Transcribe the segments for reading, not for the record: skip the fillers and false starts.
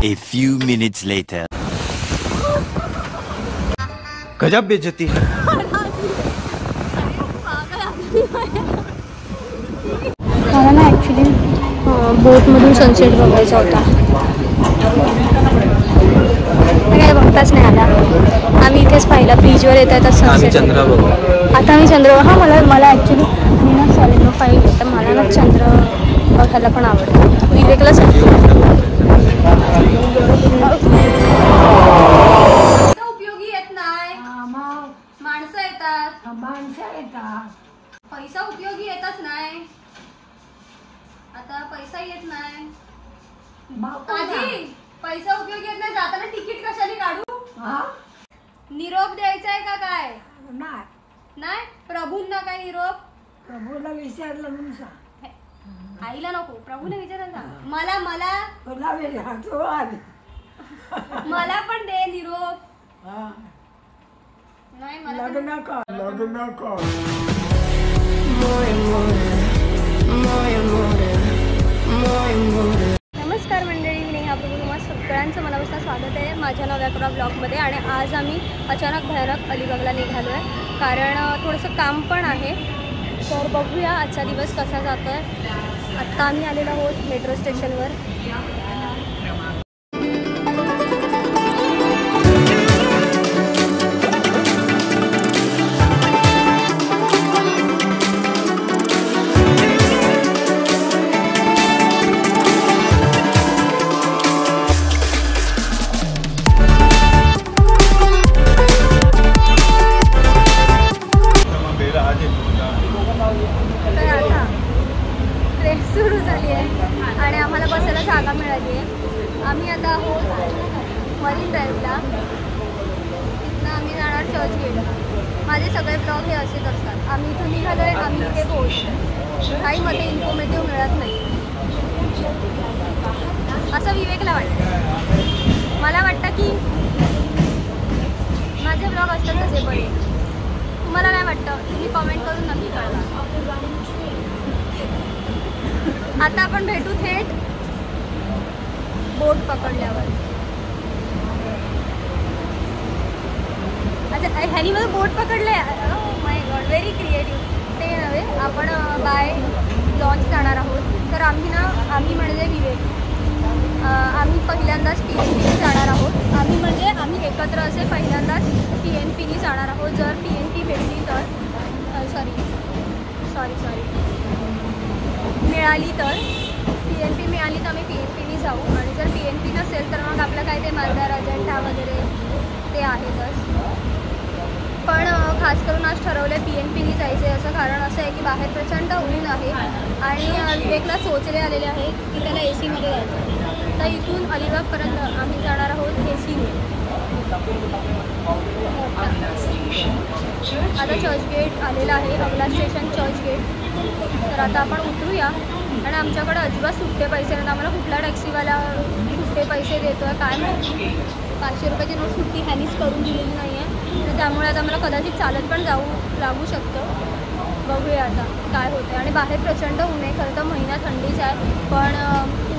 A few minutes later. गजब बेइज्जती है। मला ना ॲक्च्युली बोटमधून सनसेट बघायचा होता, काय बघताच नाही आला। आम्ही इथेच पाहिला ब्रिजवर येत आहे तर सनसेट। आता मी चंद्र मला ॲक्च्युली मी ना सॉलिडोफाईल आहे तर मला ना चंद्र बघायला पण आवडतं। विवेकला उपयोगी येत नाही, माणसं येतात, पैसा उपयोगी येतच नाही। आता पैसा येत नाही, आजी पैसा उपयोगी येत नाही, जाताना तिकीट कशाने काढू? निरोप द्यायचा आहे का काय? नाही प्रभूंना काय निरोप? प्रभूला विचारलं म्हणून सांग। आईला नको, प्रभूला विचारायला मला मला पण दे निरोप। नाही मला नमस्कार मंडळी, मी नेहा प्रभू तुम्हा सगळ्यांचं मनापासून स्वागत आहे माझ्या नव्या ब्लॉगमध्ये। आणि आज आम्ही अचानक भैरक अलिबागला निघालो आहे कारण थोडंसं काम पण आहे, तर बघूया आजचा दिवस कसा जातो आहे। आत्ता आम्ही आलेलो आहोत मेट्रो स्टेशनवर। सुरू झाली आहे आणि आम्हाला बसायला जागा मिळाली आहे। आम्ही आता आहोत मरीन ड्राईव्हला, तिथनं आम्ही जाणार चर्चगेट। माझे सगळे ब्लॉग हे असेच असतात, आम्ही इथून निघालो आहे, आम्ही इथे पोहोचतो, काही मध्ये इन्फॉर्मेटिव्ह मिळत नाही असं विवेकला वाटतं। मला वाटतं की माझे ब्लॉग असतात तसे बरे। तुम्हाला काय वाटतं तुम्ही कॉमेंट करून नक्की कळवा। आता आपण भेटू थेट बोट पकडल्यावर। अच्छा ह्यानी मला बोट पकडले, माय गॉड व्हेरी क्रिएटिव्ह। ते नव्हे, आपण बाय लॉन्च जाणार आहोत, तर आम्ही म्हणजे विवेक आम्ही पहिल्यांदाच PNP जाणार आहोत। आम्ही एकत्र असे पहिल्यांदाच PNPनी जाणार आहोत। जर PNP भेटली तर सॉरी मिळाली तर PNP मिळाली तर आम्ही PNPनी जाऊ, आणि जर PNP नसेल तर मग आपलं काय ते मालदार अजंठा वगैरे ते आहेतच। पण खास करून आज ठरवलं आहे PNPनी जायचं आहे। असं कारण असं आहे की बाहेर प्रचंड ऊन आहे आणि विवेकला चोचले आलेले आहेत की त्याला AC मध्ये जायचं, तर इथून अलिबागपर्यंत आम्ही जाणार आहोत ACने। आता चर्चगेट आलेला आहे, अगला स्टेशन चर्चगेट। तर आता आपण उतरूया आणि आमच्याकडे अजिबात सुट्टे पैसे नाहीत। आम्हाला कुठला टॅक्सीवाला सुट्टे पैसे देतो आहे काय माहिती, 500 रुपयाची नोट सुट्टी ह्यानीच करून दिलेली नाही आहे, तर त्यामुळे आता मला कदाचित चालत पण लागू शकतं। बघूया आता काय होतं। आणि बाहेर प्रचंड ऊन आहे, खरं तर महिना थंडीच आहे पण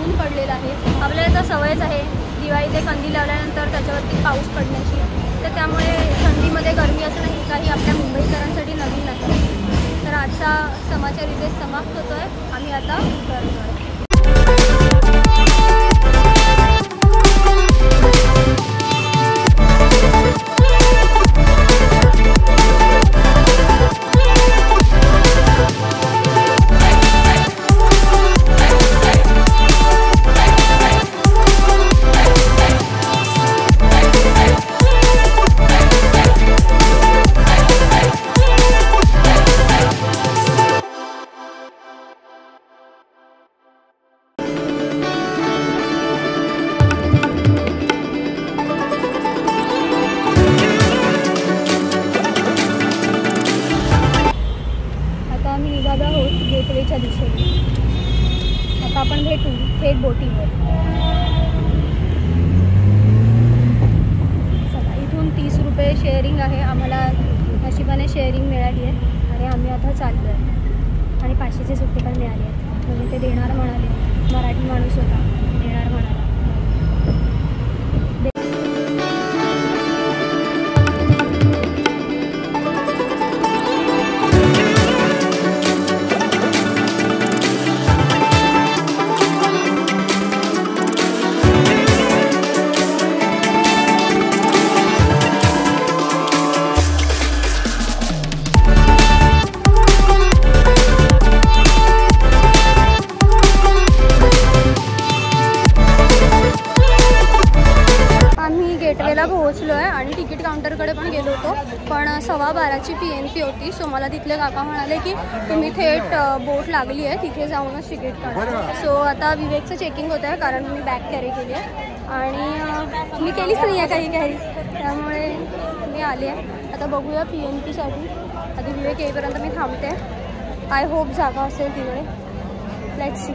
ऊन पडलेलं आहे। आपल्याला तर सवयच आहे दिवाळी ते कंदी लावल्यानंतर त्याच्यावरती पाऊस पडण्याची, तर त्यामुळे थंडीमध्ये गरमी असं नाही काही आपल्या मुंबईकरांसाठी नवीन नाही। तर आजचा समाचार इथे समाप्त होतो आहे, आम्ही आता उतरतो आहे। गेटवेच्या दिशेने आता आपण भेटू थेट बोटिंगवर। चला, इथून 30 रुपये शेअरिंग आहे, आम्हाला नशिबाने शेअरिंग मिळाली आहे आणि आम्ही आता चाललो आहे। आणि 500चे सुट्टे पण मिळाले आहेत, म्हणजे ते देणार म्हणाले, मराठी माणूस होता देणार म्हणाला। मुंबईला पोहोचलो आहे आणि तिकीट काउंटरकडे पण गेलो होतो, पण 12:15ची PNP होती. सो मला तिथले काका म्हणाले की तुम्ही थेट बोट लागली आहे तिथे जाऊनच तिकीट काढा. सो आता विवेकचं चेकिंग होतं आहे कारण मी बॅग कॅरी केली आहे आणि मी केलीच नाही आहे काही कॅरी, त्यामुळे मी आले आहे. आता बघूया PNPसाठी. आधी विवेक येईपर्यंत मी थांबते. आय होप जागा असेल तिकडे. Let's see.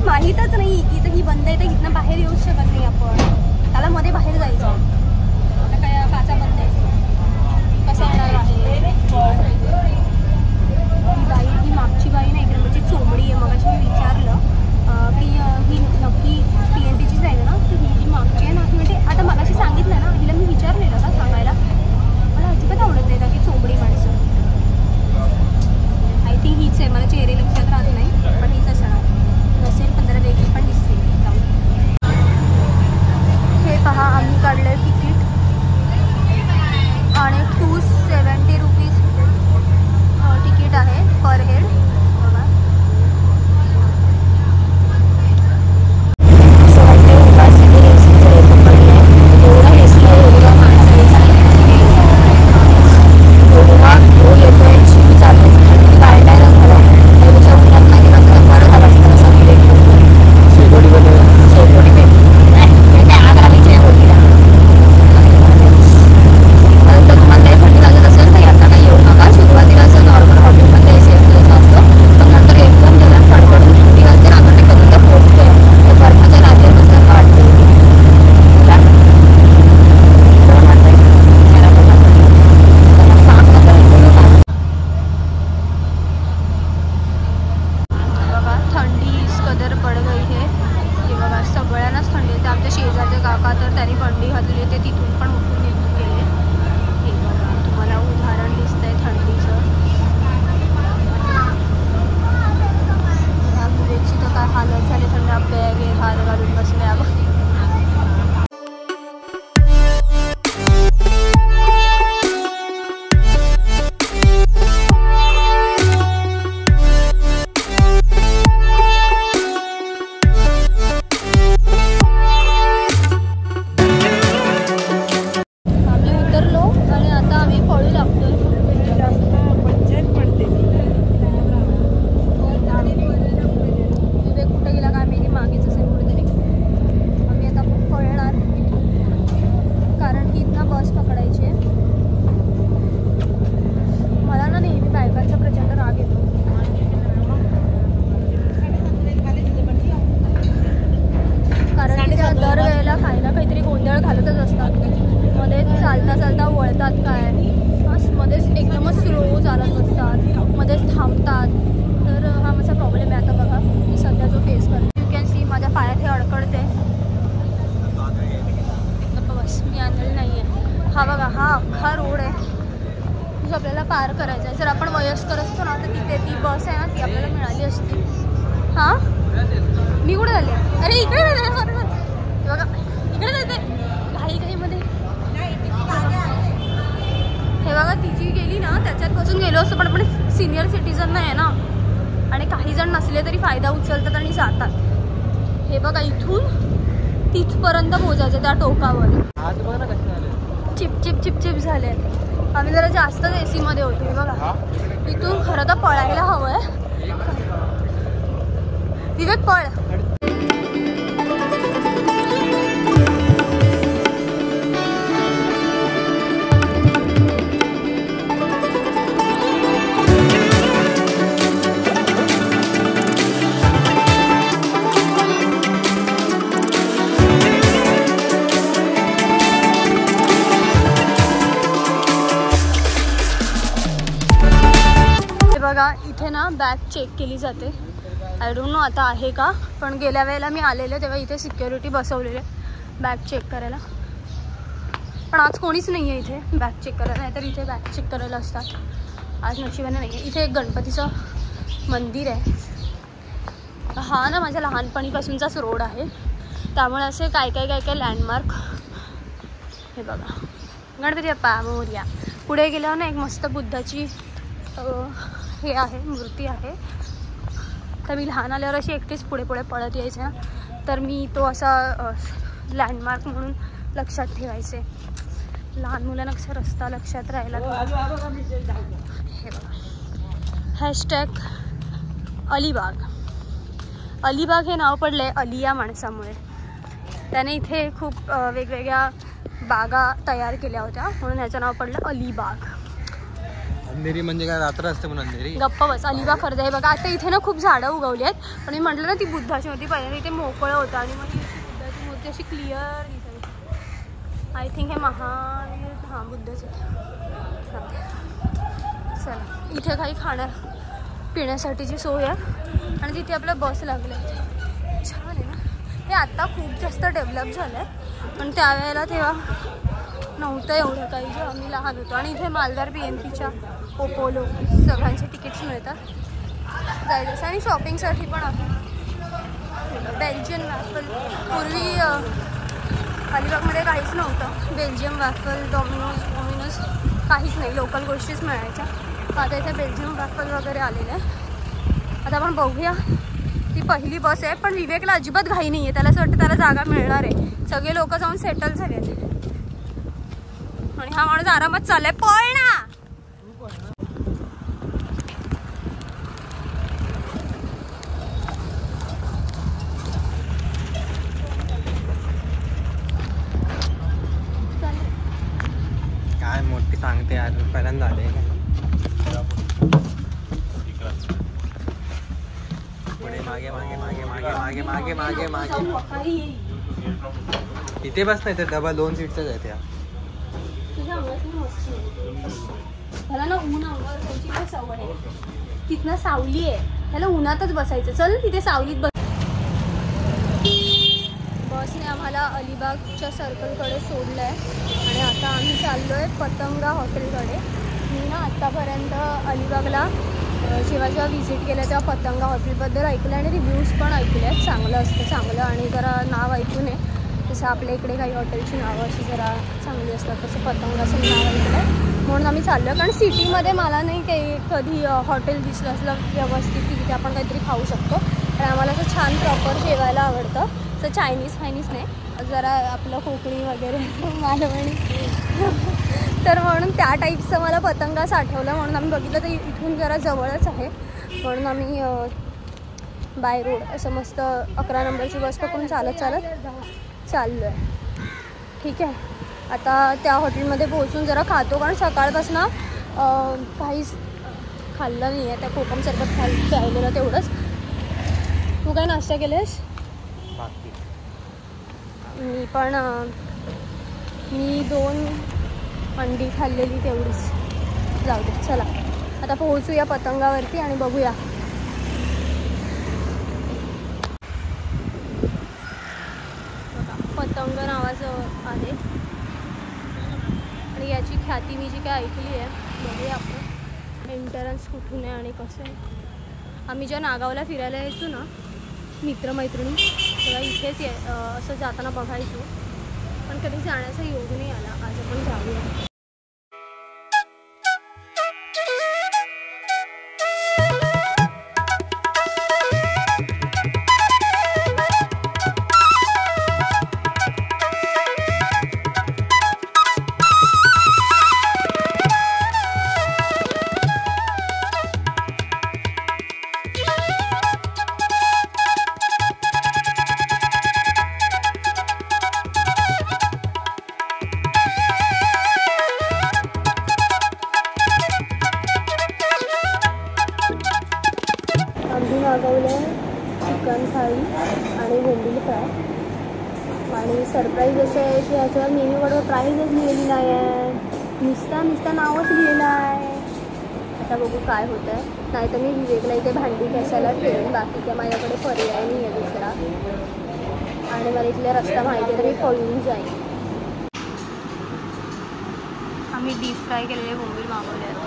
माहीतच नाही की इथं ही बंद आहे, तर इथनं बाहेर येऊच शकत नाही आपण. त्याला मध्ये बाहेर जायचं. आता काय काचा बंद आहे, कसं येणार बाहेर? ही बाई, ही मागची बाई नाही, इकडे म्हणजे चोमडी आहे. मगाशी मी विचारलं की ही नक्की PNPचीच आहे ना, तर ही जी मागची आहे ना, ती म्हणजे आता मगाशी सांगितलं ना, हिला मी विचारलेलं का सांगायला. मला अजिबात आवडत नाही त्याची चोमडी माणसं. आय थिंक हीच आहे, मला चेहरे लक्षात राहत नाही, पण हीच असणार नसेल. 15 वेगळी पण दिसते. हे पहा, आम्ही काढलं तिकीट आणि 270 रुपीज तिकीट आहे पर हेड. बघा, असं वाटतं उपासने एसीचं हे पकडलं आहे. एवढा एसी आहे, एवढा माणसं एवढा तो येतोय. शिव चालू थंडी वाढायला झाला. त्याच्या उन्हात नाही माझं बरं झालं असतं. असं मी भेट शेकोटी भेट आगामीच्या होतीला. तर तुम्हाला काही थंडी लागत असेल तर आता काही येऊ नका. सुरुवातीला असं नॉर्मल हॉटेलमध्ये एसी असल्याचं असतं, पण नंतर एकदम त्याला फडफडून थंडी वाजते ना. आपण ते कधी तर पोहोचतोय तर बर्फाच्या राज्यापासून वाटते. बघा, थंडी कदर पड गई है. हे बघा, सगळ्यांनाच थंडी येते. आमच्या शेजारचे काका तर त्यांनी थंडी घातली, ते तिथून पण उठून निघून गेले. हे बघा, तुम्हाला उदाहरण दिसतंय थंडीचं. ह्या मुलीची तर काय हालत झाली. थंड बॅग आहे, हाल घालून बसले. अगं चालता वळतात काय, मध्येच एकदमच स्लो चालत असतात, मध्येच थांबतात. तर हा माझा प्रॉब्लेम आहे. आता बघा, मी सध्या जो फेस करते, यू कॅन सी माझ्या पायात हे अडकळते. बस मी आणलेली नाही आहे. हा बघा, हा अख्खा रोड आहे जो आपल्याला पार करायचा आहे. जर आपण वयस्कर असतो ना तर तिथे ती बस आहे ना, ती आपल्याला मिळाली असती. हां, मी कुठे झाले? अरे इकडे बरोबर. बघा, इकडे जाते घाईमध्ये. हे बघा, ती जी गेली ना त्याच्यात बसून गेलो असतो, पण आपण सिनियर सिटीजन नाही आहे ना, आणि काही जण नसले तरी फायदा उचलतात आणि जातात. हे बघा, इथून तिथपर्यंत पोहोचायचं त्या टोकावर. चिप चिप चिप चिप झाले. आम्ही जरा जास्तच AC मध्ये होतो. हे बघा इथून खरं तर पळायला हवंय. विवेक पळ. बघा इथे ना बॅग चेक केली जाते. आय डोंट नो आता आहे का, पण गेल्या वेळेला मी आलेले तेव्हा इथे सिक्युरिटी बसवलेले बॅग चेक करायला. पण आज कोणीच नाही आहे इथे बॅग चेक करायला, नाहीतर इथे बॅग चेक करायला असतात. आज नशिबाने नाही आहे. इथे एक गणपतीचं मंदिर आहे. हा ना माझ्या लहानपणीपासूनचाच रोड आहे, त्यामुळे असे काय काय लँडमार्क. हे बघा गणपती बाप्पा मोरया. पुढे गेल्यावर ना एक मस्त बुद्धाची हे आहे, मूर्ती आहे. तर मी लहान आल्यावर अशी एकटीच पुढे पुढे पळत यायचे ना, तर मी तो असा लँडमार्क म्हणून लक्षात ठेवायचे. लहान मुलांना कसं रस्ता लक्षात राहायला. हे बघा हॅशटॅग अलिबाग. अलिबाग हे नाव पडलं आहे अली या माणसामुळे. त्याने इथे खूप वेगवेगळ्या बागा तयार केल्या होत्या म्हणून ह्याचं नाव पडलं अलिबाग. अंधेरी म्हणजे काय रात्र असते म्हणून अंधेरी. गप्पा बस. अलिबाग खरं आहे बघा. आता इथे ना खूप झाडं उगवली आहेत, पण मी म्हटलं ना ती बुद्धाची होती पहिल्यांदा इथे मोकळं होतं आणि मग बुद्धाची मूर्ती अशी क्लिअर दिसायची. आय थिंक हे महावीर हां बुद्धच आहे. चला इथे काही खाण्या पिण्यासाठीची सोय आहे आणि तिथे आपलं बस लागलं आहे. छान आहे ना. हे आत्ता खूप जास्त डेव्हलप झालं आहे, पण त्यावेळेला तेव्हा नव्हतं एवढं काही जेव्हा आम्ही लहान होतो. आणि इथे मालदार PNPच्या ओपोलो सगळ्यांचे तिकीट्स मिळतात जायचं. आणि शॉपिंगसाठी पण आहे. Belgian waffle. पूर्वी अलिबागमध्ये काहीच नव्हतं. बेल्जियम वॅफल, डॉमिनोज काहीच नाही, लोकल गोष्टीच मिळायच्या. आता इथे बेल्जियम वॅफल वगैरे आलेलं आहे. आता आपण बघूया. ती पहिली बस आहे, पण विवेकला अजिबात घाई नाही आहे. त्याला असं वाटतं त्याला जागा मिळणार आहे. सगळे लोक जाऊन सेटल झाले आहेत आणि हा माणूस आरामात चाललाय. पळ ना. काय मोठी सांगते आज पहिल्यांदा आले. पुढे मागे मागे मागे मागे मागे मागे मागे मागे. इथे बस नाही तर डबा 2 सीटचाच आहे त्या. त्याला ना ऊन अंगावर त्याची पण सवय आहे. तिथनं सावली आहे, त्याला उन्हातच बसायचं. चल तिथे सावलीत बस. बसने आम्हाला अलिबागच्या सर्कलकडे सोडलं आहे आणि आता आम्ही चाललो आहे पतंगा हॉटेलकडे. मी ना आत्तापर्यंत अलिबागला जेव्हा व्हिजिट केलं तेव्हा पतंगा हॉटेलबद्दल ऐकलं आणि रिव्ह्यूज पण ऐकले आहेत. चांगलं असतं चांगलं आणि जरा नाव ऐकून आहे. जसं आपल्या इकडे काही हॉटेलची नावं अशी जरा चांगली असतात, तसं पतंगाचं नाव ऐकलं आहे म्हणून आम्ही चाललो. कारण सिटीमध्ये मला नाही काही कधी हॉटेल दिसलं असलं व्यवस्थित की तिथे आपण काहीतरी खाऊ शकतो. आणि आम्हाला असं छान प्रॉपर जेवायला आवडतं. असं चायनीज नाही, जरा आपलं कोकणी वगैरे मालवणी. तर म्हणून त्या टाईपचं मला पतंगाच आठवलं म्हणून आम्ही बघितलं. तर इथून जरा जवळच आहे म्हणून आम्ही बाय रोड असं मस्त 11 नंबरची बस पकडून चालत चाललो आहे. ठीक आहे. आता त्या हॉटेलमध्ये पोहोचून जरा खातो, कारण सकाळपासून काहीच खाल्लं नाही आहे. त्या कोकम सरबत प्यायलेलं तेवढंच. तू काय नाश्ता केलेस? मी 2 अंडी खाल्लेली तेवढीच. जाऊ दे चला आता पोहोचूया पतंगावरती आणि बघूया. पतंग नावाचं आहे आणि याची ख्याती मी जी काय ऐकली आहे. बघूया आपण एंट्रन्स कुठून आहे आणि कसं आहे. आम्ही ज्या नागावला फिरायला यायचो ना मित्रमैत्रिणी, तेव्हा इथेच असं जाताना बघायचो, पण कधी जाण्याचा योग नाही आला. आज आपण जाऊया. मागवलं चिकन थाळी आणि बोंबील फ्राय. आणि सरप्राईज असं आहे की ह्याच्यावर मेन्यूवर प्राईजच लिहिलेली नाही आहे, नुसता नावच लिहिलं आहे. आता बघू काय होतं आहे. नाही तर मी विवेकला इथे भांडी घासायला ठेवेन, बाकी काय माझ्याकडे पर्याय नाही आहे दुसरा. आणि मला इथला रस्ता माहिती आहे तर मी पळून जाईन. आम्ही डीप फ्राय केलेले बोंबील मागवले आहेत,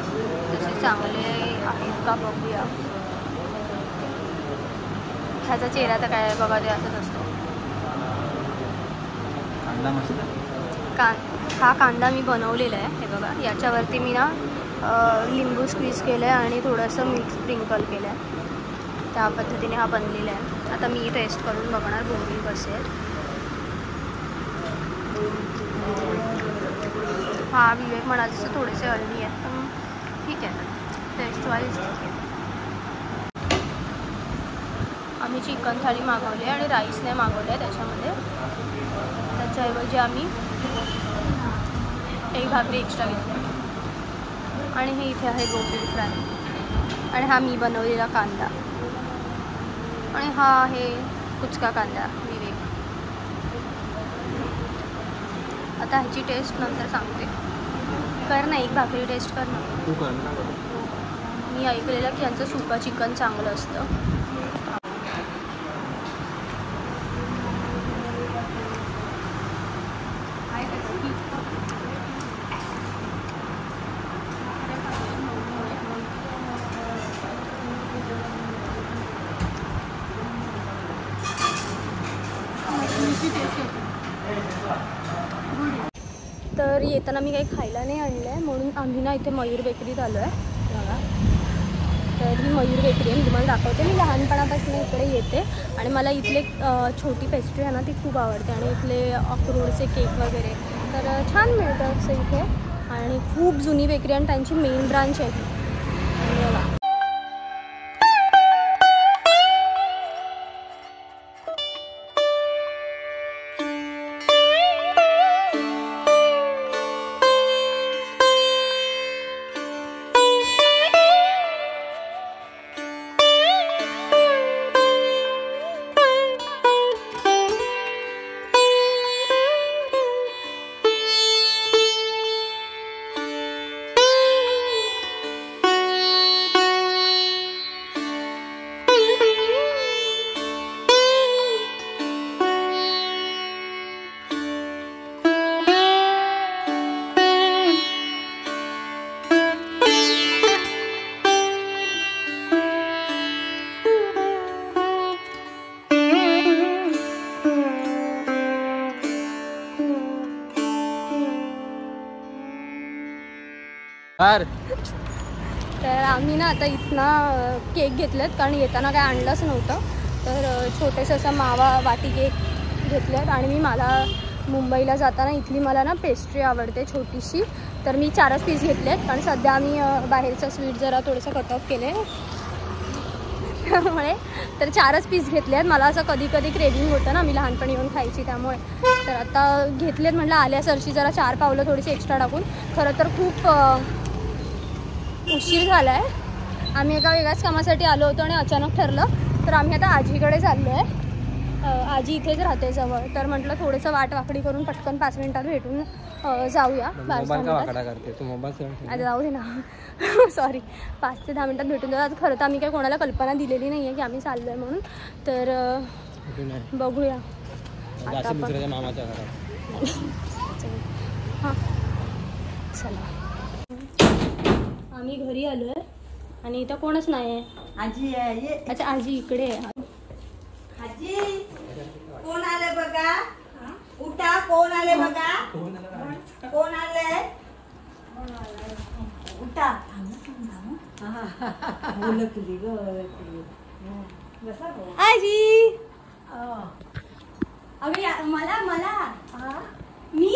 तसे चांगले आहेत का बघूया. ह्याचा चेहरा तर काय बघा ते असंच असतो. कांदा मस्त. हा कांदा मी बनवलेला आहे, हे बघा. याच्यावरती मी ना लिंबू स्क्वीज केलं आहे आणि थोडंसं मिल्क स्प्रिंकल केलं आहे. त्या पद्धतीने हा बनलेला आहे. आता मी टेस्ट करून बघणार बोंबील कसे आहेत. हा विवेक म्हणाले तसं थोडेसे हळदी आहेत, पण ठीक आहे, टेस्ट वाईज ठीक आहे. आम्ही चिकन थाळी मागवली आणि राईस नाही मागवलं आहे त्याच्यामध्ये. त्याच्याऐवजी आम्ही एक भाकरी एक्स्ट्रा घेतली. आणि हे इथे आहे बोंबील फ्राय. आणि हा मी बनवलेला कांदा. आणि हा आहे कुचका कांदा विवेक. आता ह्याची टेस्ट नंतर सांगते. कर ना एक भाकरी टेस्ट कर ना. तू कर ना. मी ऐकलेलं की यांचं सुका चिकन चांगलं असतं. तर येताना मी काही खायला नाही आणलं आहे, म्हणून आम्ही ना इथे मयूर बेकरीत आलो आहे बघा. तर ही मयूर बेकरी आहे, मी तुम्हाला दाखवते. मी लहानपणापासून इकडे येते आणि मला इथले छोटी पेस्ट्री आहे ना ती खूप आवडते. आणि इथले अक्रोडचे केक वगैरे तर छान मिळतं असं इथे. आणि खूप जुनी बेकरी आणि त्यांची मेन ब्रांच आहे ही. तर आम्ही ना आता इथनं केक घेतलेत, कारण येताना काय आणलंच नव्हतं. तर छोटेसं असं मावा वाटी केक घेतलेत. आणि मला मुंबईला जाताना इथली मला ना पेस्ट्री आवडते छोटीशी, तर मी 4च पीस घेतलेत. कारण सध्या आम्ही बाहेरचं स्वीट जरा थोडंसं कट ऑफ केले त्यामुळे तर 4च पीस घेतले आहेत. मला असं कधी कधी क्रेविंग होतं ना, मी लहानपणी येऊन खायची त्यामुळे. तर आता घेतलेत म्हटलं आल्यासरशी जरा 4 पावलं थोडीशी एक्स्ट्रा टाकून. खरं तर खूप उशीर झाला आहे. आम्ही एका वेगळ्याच कामासाठी आलो होतो आणि अचानक ठरलं तर आम्ही आता आजीकडे चाललो आहे. आजी इथेच राहते जवळ, तर म्हटलं थोडंसं वाट वाकडी करून पटकन 5 मिनिटात भेटून जाऊया. आता जाऊ दे ना सॉरी, 5 ते 10 मिनिटात भेटून जाऊ. आता खरं तर आम्ही काही कोणाला कल्पना दिलेली नाही आहे की आम्ही चाललो आहे म्हणून. तर बघूया आता आपण. हां चला, आम्ही घरी आलो आहे आणि इथं कोणच नाही आहे. आजी आहे. अच्छा आजी इकडे आहे. आजी कोण आले बघा, उठा. कोण आले बघा, कोण आले उठा. ओळखली ग, आजी अगं मला मी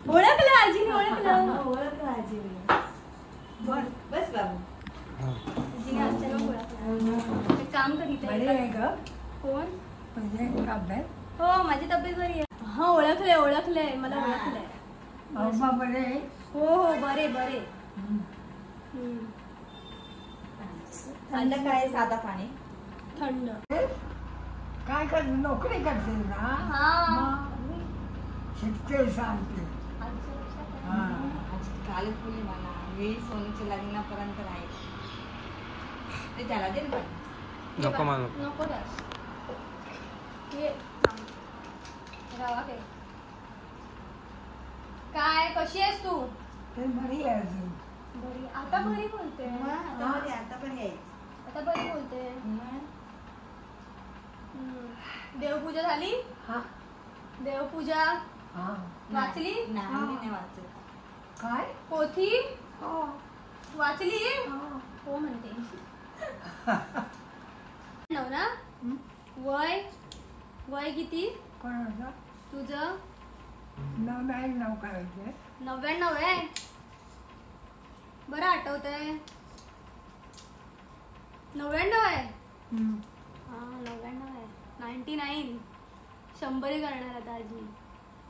ओळखलं, आजीने ओळखलं. आजी बस बाबू. आजीने अचानक ओळखलं. काम करीत आहे. कोण? हो माझी तब्येत बरी आहे. हा ओळखलंय मला ओळखलंय. हो बरे. थंड काय साधा पाणी. थंड. काय करते नोकरी करते ना हा. शिकते सांगते आज कालच बोलली मला मी सोनूच्या लग्नापर्यंत राहील ते त्याला दे ना. नको मला नको द्यास. हे रवा घे. काय कशी आहेस तू? ते बरी आहे अजून. बरी. आता बरी बोलते. आता पण यायचं. आता बरी बोलते. देवपूजा झाली? हा देवपूजा हा वाचली? नाही मी नाही वाचत. काय पोथी हो वाचली? हो. हो म्हणते. नव ना? वय वय किती कोणाचं तुझं? 99 करायचे. 99 आहे. बरं आठवतंय. 99 आहे. हा 99 आहे. 99 100 करणार आता आजी.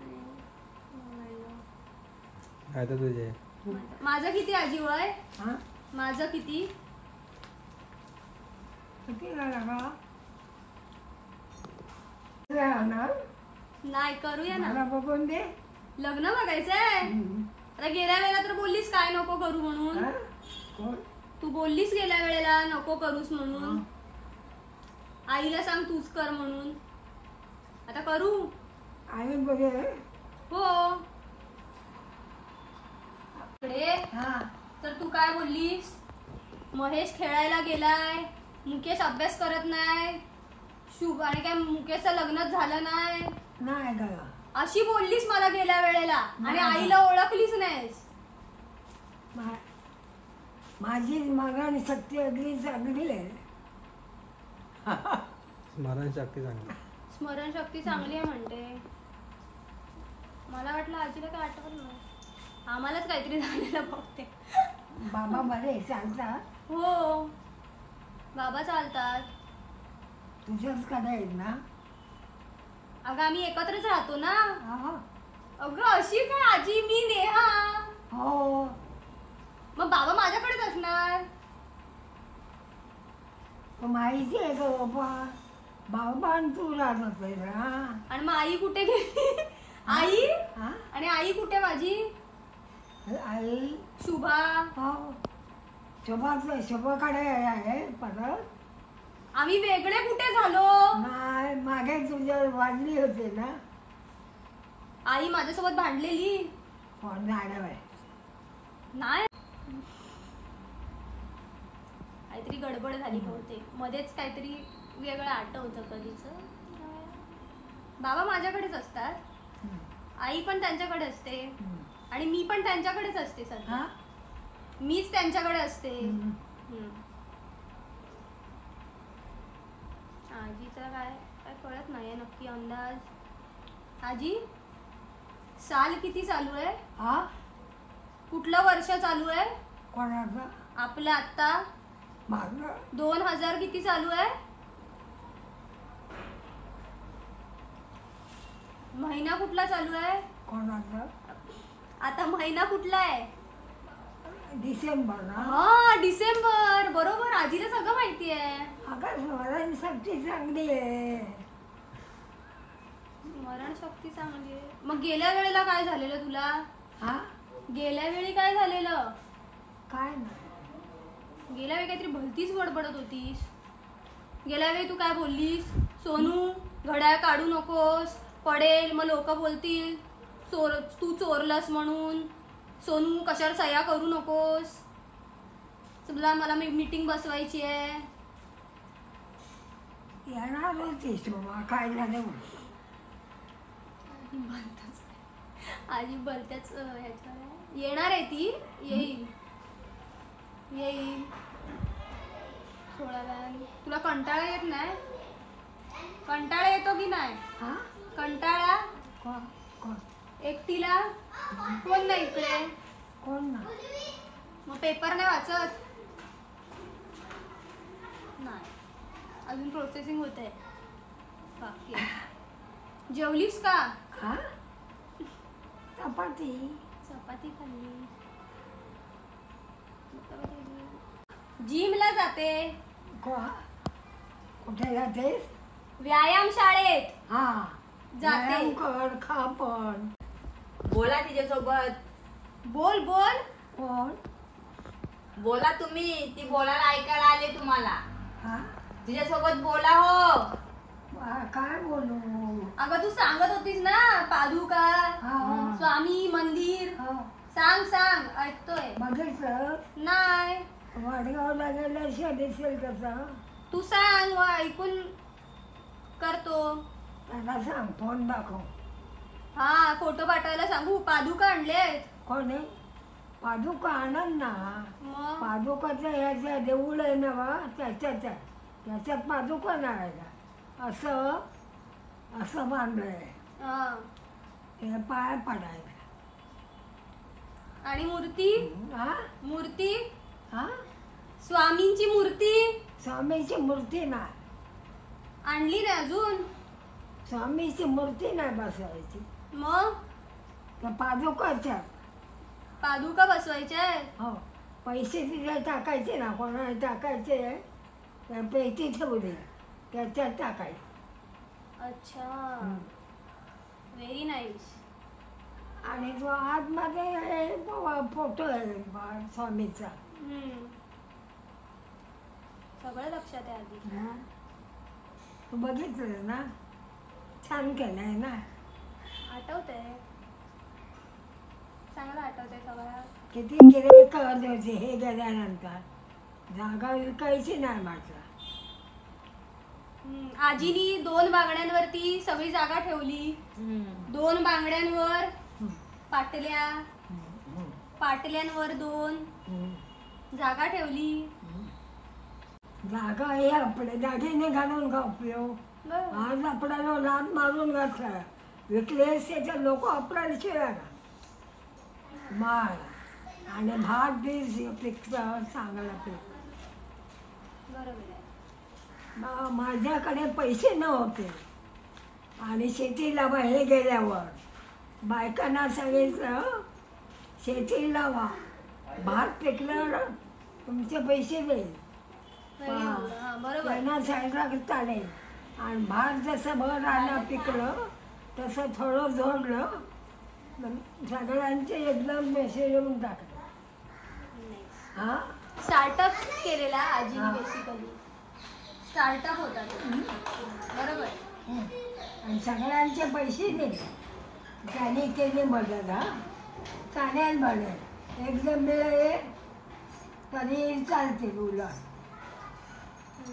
99. काय तर तुझे माझं किती आजी वय? हा माझं किती? किती झाला का राहणार नाही करूया मला ना. बघून दे. लग्न बघायचंय. आता गेल्या वेळेला तर बोललीस काय नको करू म्हणून. हा? कोण तू बोललीस गेल्या वेळेला नको करूस म्हणून. आईला सांग तूच कर म्हणून. आता करू. आई बघे हो. इकडे हा तर तू काय बोललीस? महेश खेळायला गेलाय, मुकेश अभ्यास करत नाही, शुभ आणि काय मुकेशचं लग्नच झालं नाही नाही ग अशी बोललीस मला गेल्या वेळेला. आणि आईला ओळखलीच नाहीस. माझी स्मरण शक्ती अगदी चांगली आहे. स्मरणशक्ती चांगली. स्मरणशक्ती चांगली आहे म्हणते. मला वाटलं आजीला काय आठवत नाही. आम्हालाच काहीतरी झालेलं बघते. बाबा बरे चालतात. हो बाबा चालतात. तुझ्याच कडे आहेत ना. अगं आम्ही एकत्रच राहतो ना. हा. अगं अशी काय आजी मी नेहा. हो मग बाबा माझ्याकडेच असणार. माहिती आहे का बाबा बाबा आणि तू राहत होते ना. आणि मग आई कुठे गेली? आई हा? आणि आई कुठे माझी? आई शुभा. हो शोभाकडे आहे परत. आम्ही वेगळे कुठे झालो? नाही मागे तुझ्या वाजली होते ना. आई माझ्यासोबत भांडलेली कोण झाड आहे नाही. काहीतरी गडबड झाली बहुतेक. मध्येच काहीतरी वेगळं आठवतं कधीच. बाबा माझ्याकडेच असतात. आई पण त्यांच्याकडे असते आणि मी पण त्यांच्याकडेच असते सध्या. हा मीच त्यांच्याकडे असते. आजीचं काय काय कळत नाहीये नक्की अंदाज. आजी साल किती चालू आहे? हा कुठलं वर्ष चालू आहे कोणाचं आपलं? आता माझं 2000 किती चालू आहे? महिना कुठला चालू आहे? कोणाचं आता महिना कुठला आहे? डिसेंबर ना. हा डिसेंबर. बरोबर. आजीला सगळं माहिती आहे. अगं स्मरण शक्ती चांगली आहे. स्मरणशक्ती चांगली आहे. मग गेल्या वेळेला काय झालेलं तुला? हा गेल्या वेळी काय झालेलं? काय नाही गेल्या वेळी काहीतरी भलतीच बडबडत होतीस. गेल्या वेळी तू काय बोललीस? सोनू घड्याळ काढू नकोस पडेल मग लोक बोलतील तू चोरलंस म्हणून. सोनू कशावर सह्या करू नकोस. तुला मला मीटिंग बसवायची आहे. येणार होती शोभा काय झालं आजी भलत्याच ह्याच्यावर येणार आहे ती. येईल येईल थोड्या वेळाने. तुला कंटाळा येत नाही? कंटाळा येतो की नाही? हा कंटाळा कोण कोण एकटीला? कोण नाही इकडे? कोण ना मग पेपर नाही वाचत? नाही अजून प्रोसेसिंग होत आहे बाकी. जेवलीस का? हा चपाती चपाती खाल्ली. जिमला जाते. कुठे जातेस? व्यायाम शाळेत हा जाते. व्यायाम कर, खा पण. बोला तिच्यासोबत. बोल बोल. कोण? बोला तुम्ही. ती बोलायला ऐकायला आले तुम्हाला. हा तिच्यासोबत बोला हो. काय बोलू? अगं तू सांगत होतीस ना पादुका हा. स्वामी मंदिर. हा, सांग सांग ऐकतोय. बघितलं नाही वाडगावला गेल्याशिवाय दिसेल कसा? तू सांग व ऐकून करतो. त्याला सांग फोन दाखव. हा फोटो पाठवायला सांगू. पादुका आणलेत. कोणी? पादुका आणन ना. मग पादुकाचं ह्याच्या देऊळ आहे ना बा, त्याच्यात आहे. त्याच्यात पादुका नाही का? असं असं बांधलंय. हा. हे पाय पडायला. आणि मूर्ती. हा मूर्ती हा स्वामींची मूर्ती स्वामीची मूर्ती नाही. आणली नाही अजून. स्वामीची मूर्ती नाही बसवायची. मग त्या पादुकाच्या. पादुका बसवायच्या आहेत. हो पैसे तिथे टाकायचे ना, कोणाला टाकायचे त्या पेटी ठेवली त्याच्यात टाकायचे. अच्छा व्हेरी नाईस. आणि तो आतमध्ये फोटो आहे स्वामीचा. सगळं लक्षात आहे आधी. तू बघितलं ना? छान केलंय ना? आठवतंय चांगलं आठवतंय सगळं. किती गिरे कळत होते हे गेल्यानंतर. जागा विकायची नाही म्हटलं. आजीनी 2 बांगड्यांवरती सगळी जागा ठेवली. 2 बांगड्यांवर पाटल्या, पाटल्यांवर 2 जागा ठेवली. जागा हे आपले दागिने घालून का उपयोग? आज आपल्याला लाद मारून घातला विकलेस त्याच्या लोक आपल्याला शिवाय का माळ आणि भात बीज पिकतं चांगला पीक. बरोबर आहे. माझ्याकडे पैसे नव्हते आणि शेतीला बाहेर गेल्यावर बायकांना सांगितलं शेतीला लावा, भात पिकल्यावर तुमचे पैसे देईल. बरोबर. त्यांना सांगितलं चालेल. आणि भात जसं भर आलं पिकलं तसं थोडं जोडलं, सगळ्यांचे एकदम पैसे येऊन टाकले. हा स्टार्टअप केलेला आजीने. हा. बेसिकली स्टार्टअप होता तो. बरोबर. आणि सगळ्यांचे पैसे दिले. त्याने केली मदत. हा चालेल म्हणेल एकदम मिळेल तरी चालते उलट.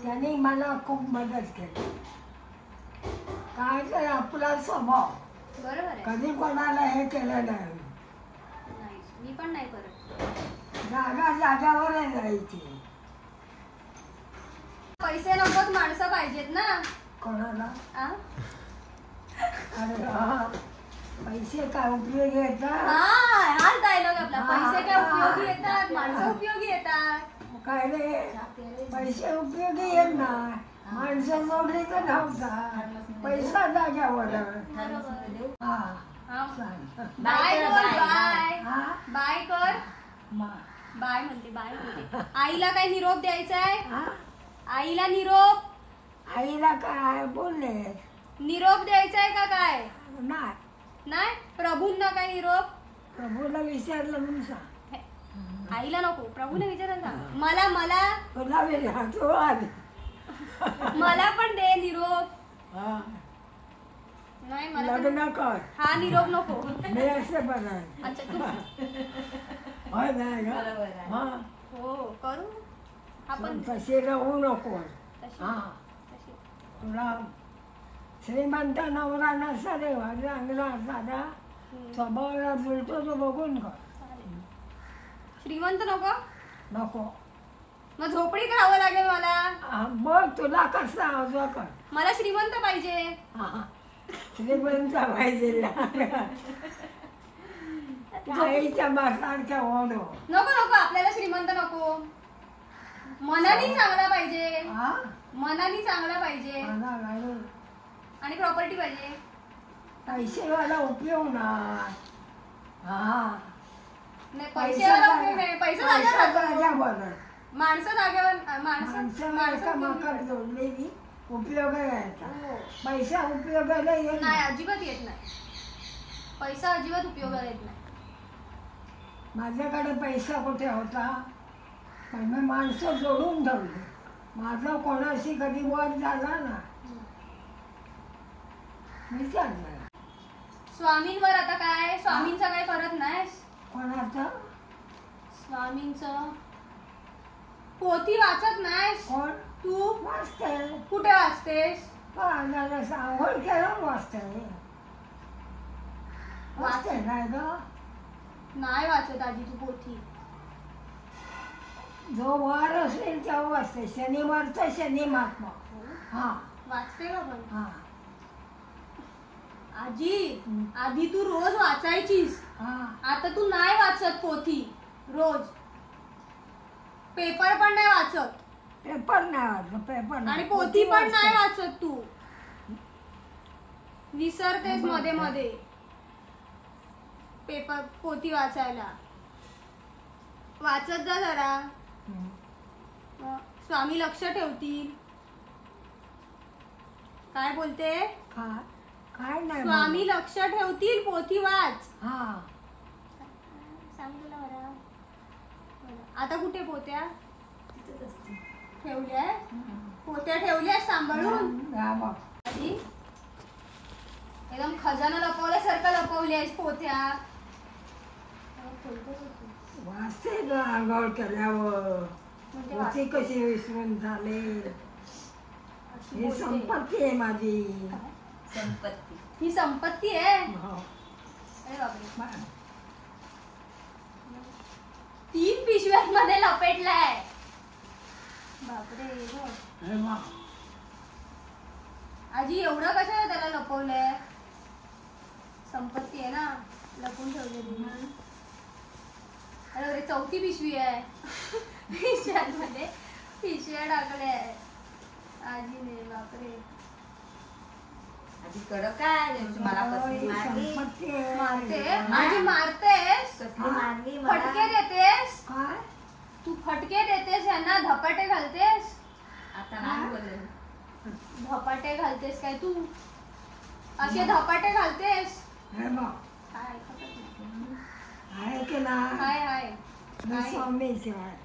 त्याने मला खूप मदत केली. काय तर आपला स्वभाव. बरोबर आहे. कधी कोणाला हे केलं नाही. मी पण नाही करत. जागा जाग्यावर जायची. पैसे नकोत माणसं पाहिजेत ना. कोणाला? आ? अरे हा पैसे काय उपयोगी येतात? हाच डायलॉग आपला. हा, पैसे काय हा. उपयोगी येतात, माणसं उपयोगी येतात. काय रे पैसे उपयोगी येत नाही. माणसं जोडली तर नव्हता. पैसा जाग्यावर. हा चालेल. बाय बोल. बाय हा बाय कर. मा- बाय म्हणते. बाय म्हणते. आईला काय निरोप द्यायचा आहे? हा? आईला निरोप. आईला काय बोलले? निरोप द्यायचा आहे का काय? नाही. नाही. प्रभूंना काय निरोप? प्रभूला विचारलं म्हणून सांग. आईला नको, प्रभूने विचारायला सांग. मला मला तुला विचारतो आधी. मला पण दे निरोप. हा. नाही मला पण- लग्न कर. हा निरोप नको. मी असं बनव. अच्छा तू. होय नाही का? बरोबर आहे. हा हो करू आपण तशी राहू नको. तशी- हा तशी. तुला श्रीमंत नवरा नसता रे चांगला साधा स्वभावाला जुळतो तो बघून कर. चालेल. श्रीमंत नको. नको. मग झोपडी राहावं लागेल मला. बघ तुला कसा आवाज कर. मला श्रीमंत पाहिजे. हा. श्रीमंत पाहिजे. आईच्या मासारख्या ओढो. नको नको आपल्याला श्रीमंत नको. मनाने चांगला पाहिजे. हा मनाने चांगला पाहिजे. मला नाही. आणि प्रॉपर्टी पाहिजे. पैसेवाला उपयोग नाही. हा नाही पैशाला उपयोग नाही. पैसा जागेवर जाग्यावर. माणसं जागेवर माणसं एका माकात जोडलेली उपयोग यायचा हो. पैसा उपयोगाला येत नाही अजिबात येत नाही. पैसा अजिबात उपयोगाला येत नाही. माझ्याकडे पैसा कुठे होता पण मी माणसं जोडून ठेवली. माझा कोणाशी कधी वाद झाला ना विचारलं. स्वामींवर आता काय स्वामींचं काय करत नाहीस? कोणाचं? स्वामींचं पोथी वाचत नाहीस? कोण? तू वाचते. कुठे वाचतेस? आंघोळ केलं वाचते. वाचते नाही ग. नाही वाचत आजी तू पोथी. जो वार असेल तेव्हा वाचते. शनिवारचा शनी महात्मा. हा वाचते का पण? हा आजी आधी तू रोज वाचायचीस. हा आता तू नाही वाचत पोथी रोज. पेपर पण नाही वाचत पेपर नाही वाचत. पेपर आणि पोथी पण नाही वाचत तू. विसरतेस मध्ये मध्ये पेपर पोथी वाचायला. वाचत जा जरा. स्वामी लक्ष ठेवतील. काय बोलते? काय नाही स्वामी लक्ष ठेवतील. पोथी वाच. हा सांग तुला बरं. आता कुठे पोत्या ठेवल्या? पोत्या ठेवल्या सांभाळून? आधी एकदम खजाना लपवल्यासारखं लपवल्यास पोथ्या. वाचते ग आंघोळ केल्यावर. पोथी कशी विसरून झाले. ही संपत्ती आहे माझी. संपत्ती ही संपत्ती आहे. हो. अरे बापरे. 3 पिशव्यांमध्ये लपेटलाय. बापरे. अरे वा. आजी एवढं कशाला त्याला लपवलंय? संपत्ती आहे ना लपून ठेवलेली. अरे 4थी पिशवी आहे. पिशव्यांमध्ये पिशव्या टाकल्या आहे आजीने. बापरे. आधी कडक काय मला कसली मारली. संपत्ती आहे. मारते आजी मारतेस. कसली मारली मला. फटके देतेस. काय? तू फटके देतेस यांना. धपाटे घालतेस. आता नाही बोलले. धपाटे घालतेस काय तू? असे धपाटे घालतेस. हे बघ काय ऐकतच नाही. आहे की ना. हाय हाय मी स्वामीची आहे.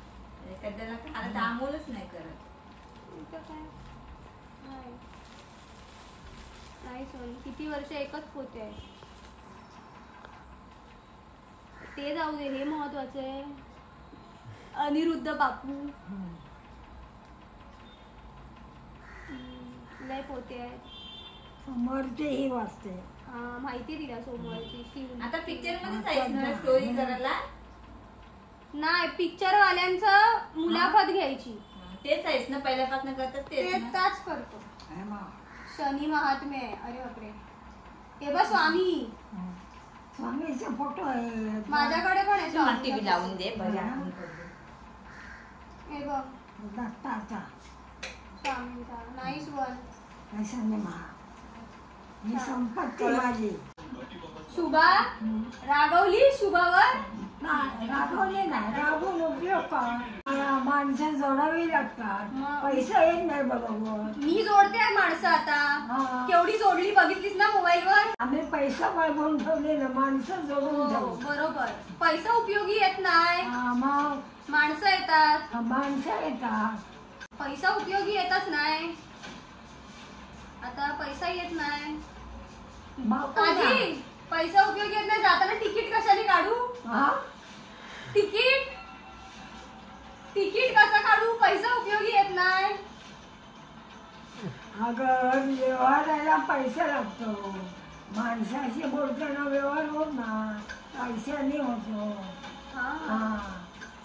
एखाद्याला खायला दामोलच नाही करत. इथं काय? हाय. नाही सोनी किती वर्ष एकच पोते आहे. ते जाऊ दे. हे महत्वाचं आहे. अनिरुद्ध बापू लय पोते आहेत. समोरचेही वाचते. माहिती दिला सोमवारची शिव. आता पिक्चर मध्येच आहेस ना स्टोरी करायला. नाही पिक्चर वाल्यांचं मुलाखत घ्यायची. तेच आहेस ना पहिल्यापासून करतात ते तेच ना. ताच करतो. हे बघ. शनी महात्म्य आहे. अरे बापरे. हे बघ स्वामी. स्वामीचे फोटो आहेत. माझ्याकडे पण आहे मला टीव्ही स्वामी. लावून दे बघा. हे बघ दत्ताचा स्वामींचा. Nice one. शनी महा. ही संपत्ती माझी. शुभा रागवली शुभावर. नाही रागवले नाही. रागवून उपयोग का. माणसं जोडावी लागतात. मग. पैसा येत नाही बरोबर. मी जोडते माणसं आता. हा. केवढी जोडली बघितलीस ना मोबाईल वर. आम्ही पैसा वाढवून ठेवले ना. माणसं जोडून ठेवू. बरोबर. पैसा उपयोगी येत नाही. मग माणसं येतात. माणसं येतात. पैसा उपयोगी येतच नाही. आता पैसा येत नाही. बापू आजी पैसा उपयोगी येत नाही. जाताना तिकीट कशाने काढू? हा तिकीट तिकीट कसं काढू? पैसा उपयोगी येत नाही. अगं व्यवहाराला पैसा लागतो. माणसाशी बोलताना व्यवहार होत ना. पैशाने होतो. हा.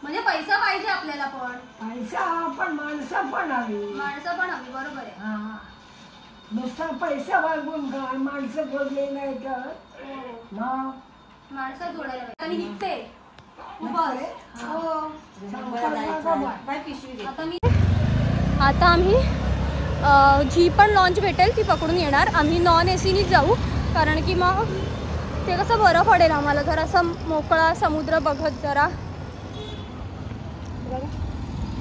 म्हणजे पैसा पाहिजे आपल्याला पण. पैसा पण माणसं पण हवी. माणसं पण हवी. बरोबर आहे. हा नुसता पैसा वागून काय माणसं जोडली नाही तर मग माणसं जोडायला पाहिजे. आणि निघते बस. हो. काय पिशवी दे. आता आम्ही जी पण लॉन्च भेटेल ती पकडून येणार. आम्ही नॉन एसीनीच जाऊ कारण की मग ते कसं बरं पडेल आम्हाला. जरा असं मोकळा समुद्र बघत जरा. बघा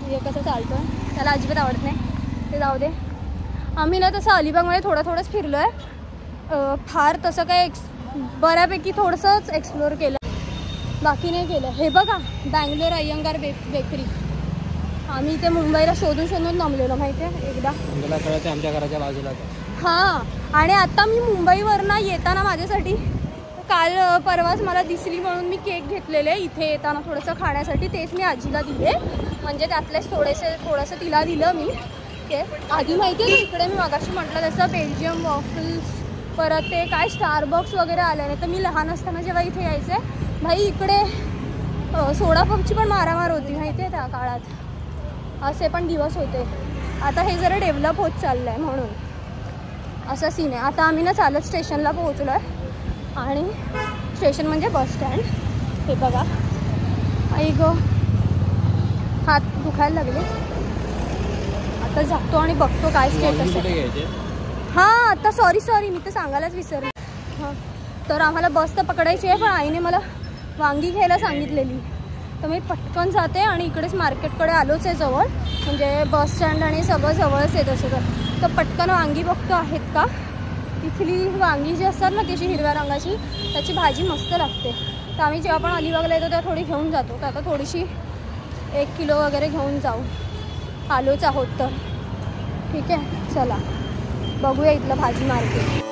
हे कसं चालतं. त्याला अजिबात आवडत नाही. ते जाऊ दे. आम्ही ना तसं अलिबागमध्ये थोडंच फिरलो आहे, फार तसं काय बऱ्यापैकी थोडंसंच एक्सप्लोअर केलं, बाकी नाही केलं. हे बघा बँगलोर अय्यंगार बेकरी. आम्ही ते मुंबईला शोधून नमलेलो माहिती आहे एकदा. मला कळतं आमच्या घराच्या बाजूला. हां, आणि आता मी मुंबईवरनं येताना माझ्यासाठी काल परवाच मला दिसली म्हणून मी केक घेतलेले इथे येताना थोडंसं खाण्यासाठी. तेच मी आजीला दिले, म्हणजे त्यातलेच थोडंसं तिला दिलं मी. ओके, आधी माहिती आहे इकडे मी मगाशी म्हटलं तसं बेल्जियम वॉफल्स, परत ते काय स्टारबक्स वगैरे आले. नाही तर मी लहान असताना जेव्हा इथे यायचे भाई इकडे सोडा पफची पण मारामार होती माहिती आहे त्या काळात. असे पण दिवस होते. आता हे जरा डेव्हलप होत चाललं आहे म्हणून असा सीन आहे. आता आम्ही ना चालत स्टेशनला पोहोचलो आहे, आणि स्टेशन म्हणजे बस स्टँड. हे बघा, आई गं हात दुखायला लागले. आता जातो आणि बघतो काय स्टेटस आहे. हां, आता सॉरी मी तर सांगायलाच विसरले. हां, तर आम्हाला बस तर पकडायची आहे, पण आईने मला वांगी घ्यायला सांगितलेली, तर मी पटकन जाते. आणि इकडेच मार्केटकडे आलोच आहे जवळ, म्हणजे बस स्टँड आणि सगळं जवळच आहे तसं. तर पटकन वांगी बघतो आहेत का. इथली वांगी जी असतात ना त्याची हिरव्या रंगाची, त्याची भाजी मस्त लागते. तर आम्ही जेव्हा पण अलिबागला येतो तेव्हा थोडी घेऊन जातो. तर आता थोडीशी 1 किलो वगैरे घेऊन जाऊ, आलोच आहोत तर. ठीक आहे, चला बघूया इथलं भाजी मार्केट.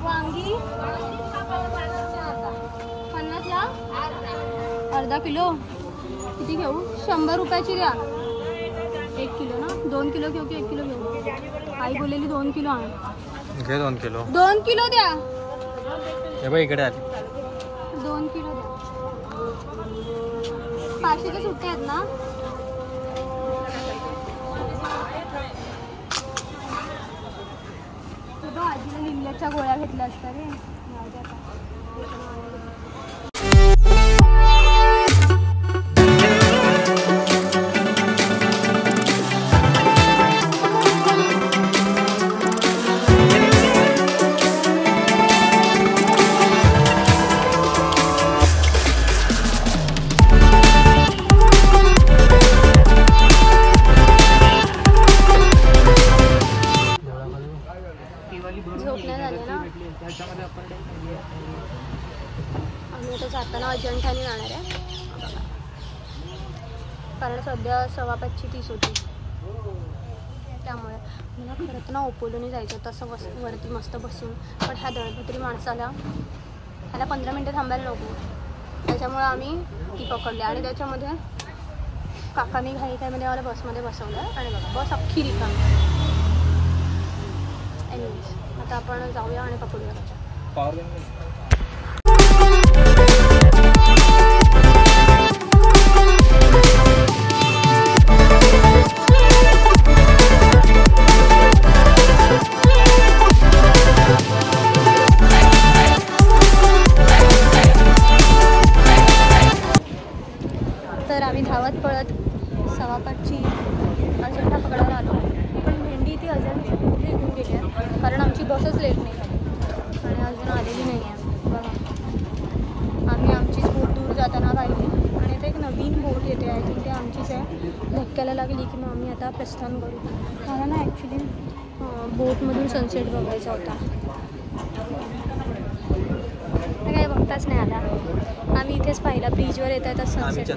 वांगी 50ला अर्धा किलो. किती घेऊ? 100 रुपयाची द्या. 1 किलो ना, 2 किलो घेऊ की 1 किलो घेऊ? आई बोललेली 2 किलो आण. घे 2 किलो. 2 किलो द्या. हे बघ इकडे आली. 2 किलो द्या. 500चे सुट्टे आहेत ना? आजीला लिंबल्याच्या गोळ्या घेतल्या असतात रे. आम्ही आता जाताना अजंठाने जाणार आहे, कारण सध्या 5:15 होती. त्यामुळे मला खरं तर ना ओपोलोने जायचं होतं असं वरती मस्त बसून, पण ह्या दळभद्री माणसाला ह्याला 15 मिनटं थांबायला नको, त्याच्यामुळे आम्ही ती पकडली. आणि त्याच्यामध्ये काकाने घाईमध्ये मला बसमध्ये बसवलं आणि बघा बस अख्खी रिकामी. एनिवेज आता आपण जाऊया आणि पकडूया त्याच्या. तर आम्ही धावत पळत 5:15ची अजंठा पकडायला आलो, पण भेंडी ती अजंठा निघून गेली आहे, कारण आमची बसच लेट नाही झाली आणि अजून आलेली नाही आहे. बघा, आम्ही आमचीच बोट दूर जाताना पाहिली आणि आता एक नवीन बोट येते आहे, ती ते आमचीच आहे. धक्क्याला लागली की मग आम्ही आता प्रस्थान करू, कारण ना ॲक्च्युली बोटमधून सनसेट बघायचा होता. काही बघताच नाही आला. आम्ही इथेच पाहिला ब्रिजवर येत आहे तर सनसेट.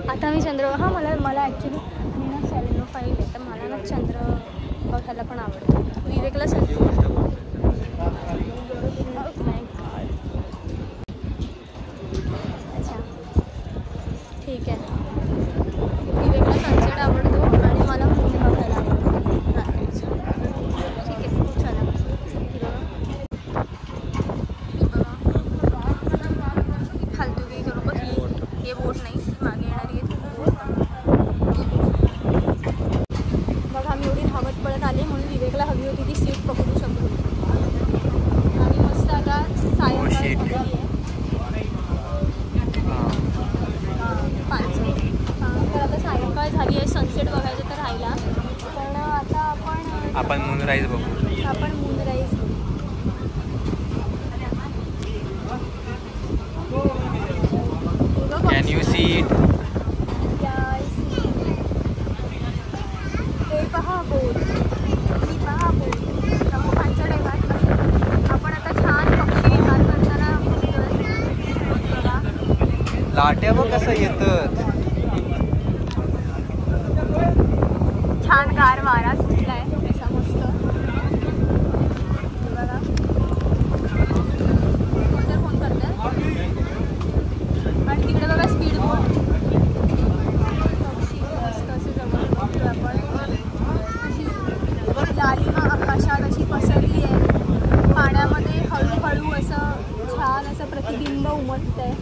आता मी चंद्रभागा, मला ॲक्च्युली मी ना सेलेनोफाईल आहे, तर मला ना चंद्र बघायला पण आवडतं. विवेकला सनसेट. अच्छा ठीक आहे, विवेकला सनसेट आवडतो आणि मला मून बघायला आवडतो रात्रीचं. ठीक आहे, खूप छान आहे. फालतू काही करू बघ, हे बोट नाही मागे येणारी आहे बघा. मी एवढी धावत पळत आली म्हणून विवेकला हवी होती ती सीट पकडू शकतो. आम्ही मस्त आता सायंकाळ झाली आहे 5. तर आता सायंकाळ झाली आहे, सनसेट बघायचं तर राहिला. आपण मूनराईज बघू. आपण मूनराईज कॅन यू सी इट? हे पहा बोट, ही पहा बोट. रघुखानच्या डेव्हात आपण आता छान पक्षी विहार करताना बघा. लाट्या बघ कसं येतात. छान गार वारा सुटलाय असा मस्त. बघा कोणतर फोन करतोय. आणि तिकडे बघा स्पीड बोट. पक्षी मस्त असे जवळ बघतोय आपण. अशी लालिमा आकाशात अशी पसरली आहे. पाण्यामध्ये हळूहळू असं छान असं प्रतिबिंब उमटतंय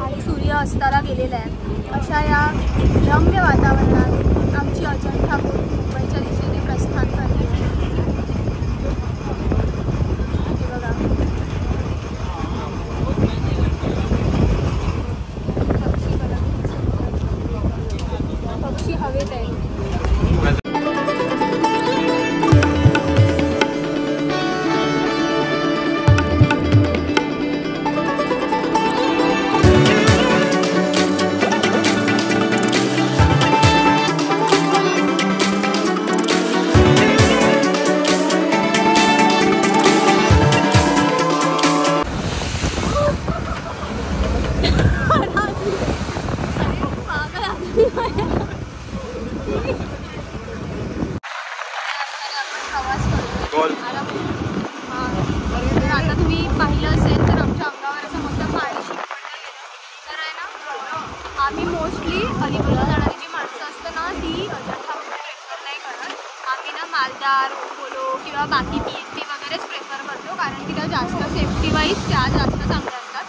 आणि सूर्य अस्ताला गेलेला आहे. अशा या रम्य वातावरणात आमची अजंठा बोट मुंबईच्या दिशेने प्रस्थान करते. बघा पक्षी बघा, पक्षी हवेत आहे. आता तुम्ही पाहिलं असेल तर आमच्या अंगावर असं मस्त पाणी शिंपडलं गेलं. तर आहे ना आम्ही मोस्टली अलिबागला जाणारी जी माणसं असतं ना ती अजंठा वगैरे प्रेफर नाही करत. आम्ही ना मालदार, ओपोलो किंवा बाकी PNP वगैरेच प्रेफर करतो कारण की त्या जास्त सेफ्टी वाईज त्या जास्त चांगल्या असतात.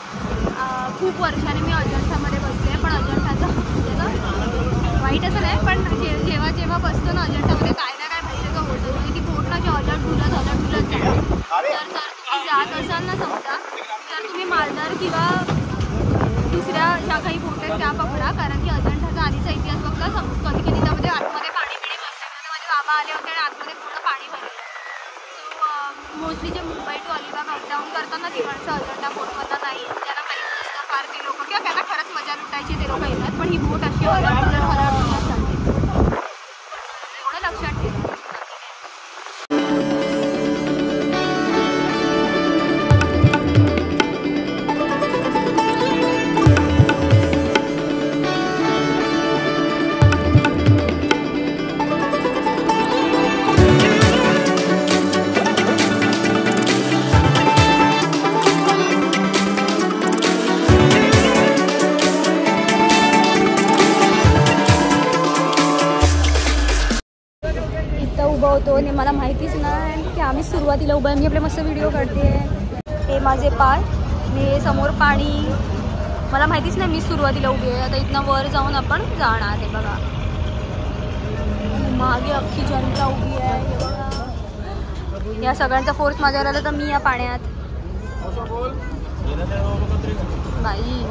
खूप वर्षाने मी अजंठामध्ये बसले पण अजंठाचं त्याचं वाईट असं नाही पण जेव्हा जेव्हा बसतो ना अजंठामध्ये काय ना काय माहिती का होतं. म्हणजे ती बोट ना जी अलट डुलत जाते. तर जर तुम्ही जात असाल ना समजा तर तुम्ही मालदार किंवा दुसऱ्या ज्या काही बोट आहेत त्या पकडा कारण की अजंठाचा आधीचा इतिहास बघला कधी कधी त्यामध्ये आतमध्ये पाणी पिणी भरते. माझे बाबा आले होते आणि आतमध्ये पूर्ण पाणी भरलं. सो मोस्टली जे मुंबई टू अलिबाग अपडाऊन करताना ती माणसं अजंठा बोटमधला नाही. त्यांना माहीत नसतं फार ते लोक किंवा त्यांना खरंच मजा लुटायची ते लोक येतात. पण ही बोट अशी अलट जाते. एवढं लक्षात ठेवा. होतो आणि मला माहितीच नाही की आम्ही सुरुवातीला उभं आहे. मी आपले मस्त व्हिडिओ काढते. हे माझे पाय, मी समोर पाणी. मला माहितीच नाही मी सुरुवातीला उभी आहे. आता इथनं वर जाऊन आपण जाणार आहे. बघा मागे अख्खी जनता उभी आहे. बघा या सगळ्यांचा फोर्स माझ्यावर आला तर मी या पाण्यात बाई.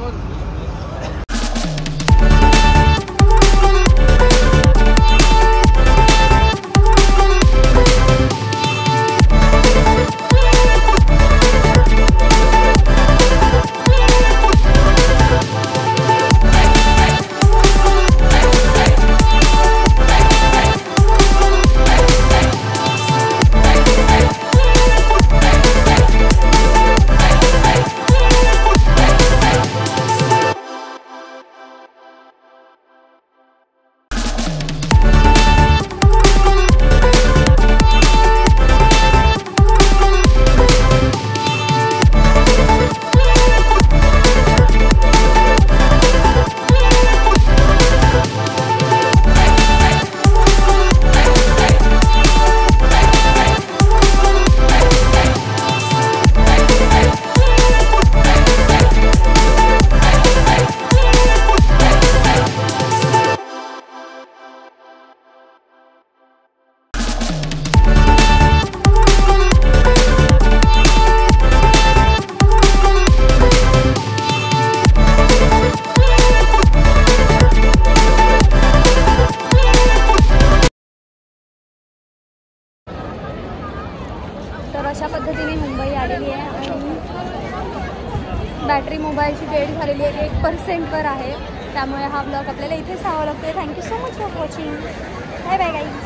अशा पद्धतीने मुंबई आलेली आहे आणि बॅटरी मोबाईलची डेट झालेली आहे 1% आहे. त्यामुळे हा ब्लॉग आपल्याला इथेच हवा लागतो. Thank you so much for watching. Bye bye guys.